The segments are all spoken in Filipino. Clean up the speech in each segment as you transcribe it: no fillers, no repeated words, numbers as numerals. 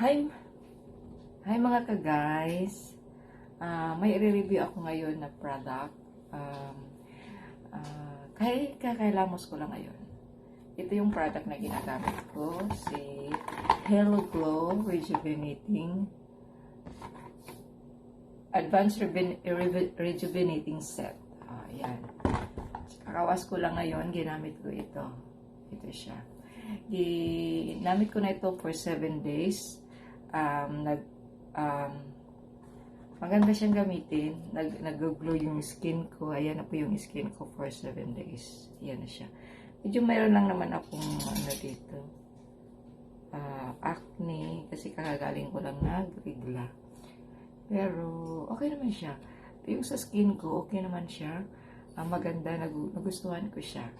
Hi, hi mga ka-guys. May i-review ako ngayon na product. Kakailangan ko lang ngayon. Ito yung product na ginagamit ko. Si Hello Glow Rejuvenating Advanced Rejuvenating Set. Yan. Kakawas ko lang ngayon. Ginamit ko ito. Ito siya. Ginamit ko na ito for 7 days. Maganda siyang gamitin. Nag-glow yung skin ko. Ayan na po yung skin ko for 7 days. Ayan na siya. Medyo mayroon lang naman akong dito. Acne. Kasi kakagaling ko lang nag-regla. Pero, okay naman siya. Yung sa skin ko, okay naman siya. Maganda. Nagustuhan ko siya.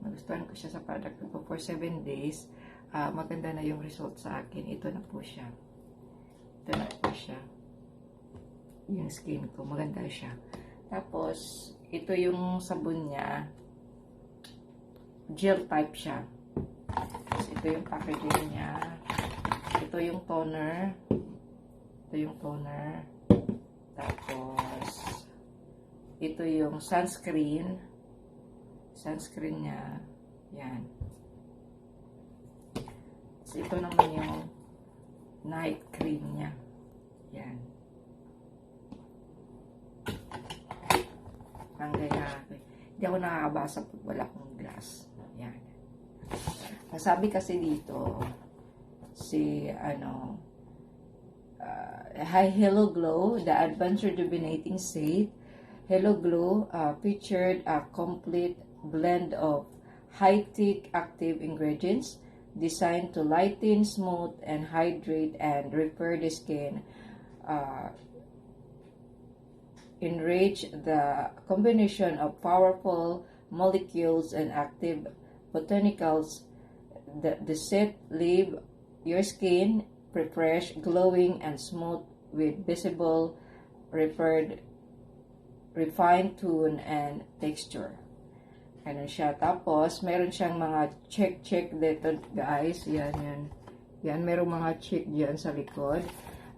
Nagustuhan ko siya sa product ko for 7 days. Maganda na yung result sa akin. Ito na po siya. Ito na po siya. Yung skin ko. Maganda siya. Tapos, ito yung sabon niya. Gel type siya. Tapos, ito yung packaging niya. Ito yung toner. Ito yung toner. Tapos, ito yung sunscreen. Sunscreen niya. Yan. Tapos, ito naman yung night cream niya. Yan. Hindi ako nakakabasa pag wala akong glass. Yan. Nasabi kasi dito, Hi Hello Glow, the Advanced Rejuvenating Set. Hello Glow featured a complete blend of high-tech active ingredients designed to lighten, smooth, and hydrate and repair the skin. Enrich the combination of powerful molecules and active botanicals. The set leave your skin refreshed, glowing, and smooth with visible, repaired, refined tone and texture. Ganun siya. Tapos, meron siyang mga check dito, guys. Yan. Yan, merong mga check dyan sa likod.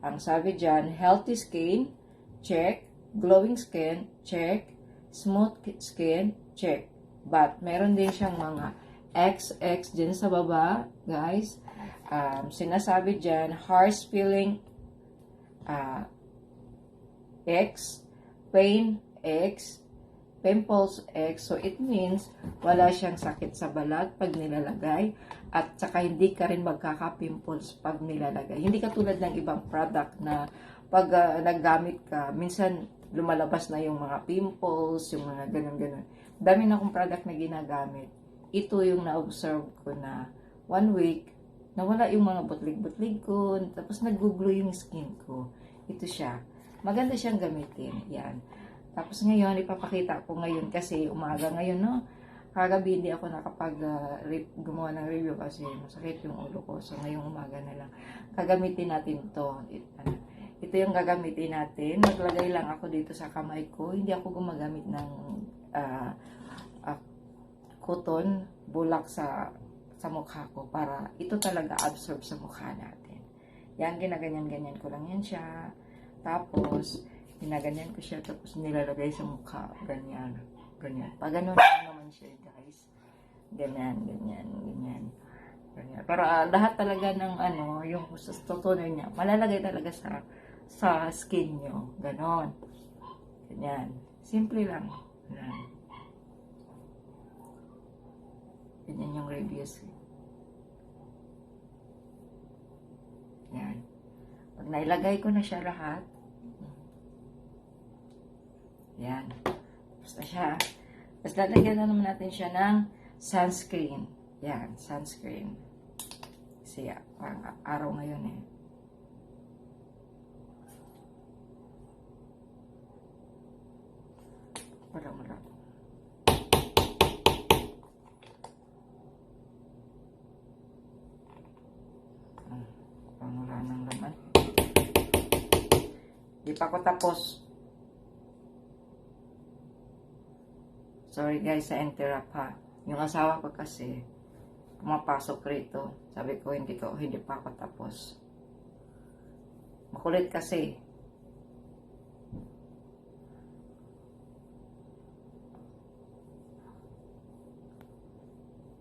Ang sabi dyan, healthy skin, check. Glowing skin, check. Smooth skin, check. But, meron din siyang mga XX dyan sa baba, guys. Sinasabi dyan, harsh feeling, X, pain, X, pimples, X. So, it means, wala siyang sakit sa balat pag nilalagay. At saka, hindi ka rin magkaka-pimples pag nilalagay. Hindi katulad ng ibang product na pag naggamit ka, minsan, lumalabas na yung mga pimples, yung mga ganun-ganun. Dami na akong product na ginagamit. Ito yung na-observe ko na 1 week, nawala yung mga butlig-butlig ko, tapos nag-glow yung skin ko. Ito siya. Maganda siyang gamitin. Yan. Tapos ngayon, ipapakita ko ngayon kasi umaga ngayon, no? Kagabi hindi ako nakapag gumawa ng review kasi masakit yung ulo ko. So, ngayong umaga na lang. Gagamitin natin to. Ito yung gagamitin natin. Maglagay lang ako dito sa kamay ko. Hindi ako gumagamit ng cotton, bulak sa mukha ko para ito talaga absorb sa mukha natin. Yan, ginaganyan-ganyan ko lang yan siya. Tapos, ginaganyan ko siya tapos nilalagay sa mukha. Ganyan. Pag ganun lang naman siya, guys. Ganyan. Pero lahat talaga ng yung toner niya, malalagay talaga sa skin nyo. Ganon. Ganyan. Simple lang. Ganyan yung reviews. Yan. Pag nailagay ko na siya lahat, yan. Basta siya. Tapos lalagyan na naman natin siya ng sunscreen. Yan, sunscreen. Kasi parang araw ngayon eh. Wala. Wala nang laman. Di pa ako tapos. Sorry guys sa interrupt ha. Yung asawa ko kasi pumapasok rito. Sabi ko hindi pa ako tapos. Makulit kasi.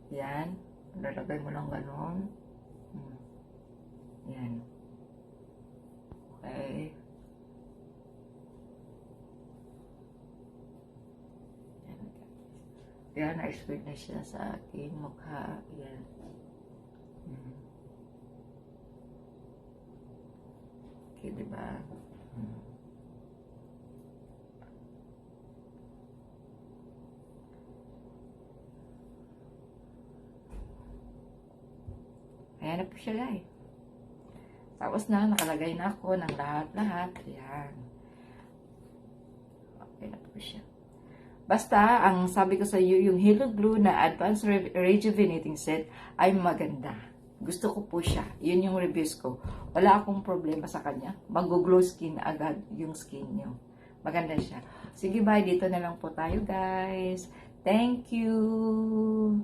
Yan. Lalagay mo lang ganon. Yan. Okay. Yan, na-spread na siya sa aking mukha. Yan. Okay, diba? Ayan na po siya, guys. Tapos na, nakalagay na ako ng lahat-lahat. Ayan. Okay na po siya. Basta, ang sabi ko sa iyo, yung Halo Glue na Advanced Rejuvenating Set ay maganda. Gusto ko po siya. Yun yung reviews ko. Wala akong problema sa kanya. Mag-glow skin agad yung skin nyo. Maganda siya. Sige, bye. Dito na lang po tayo, guys. Thank you.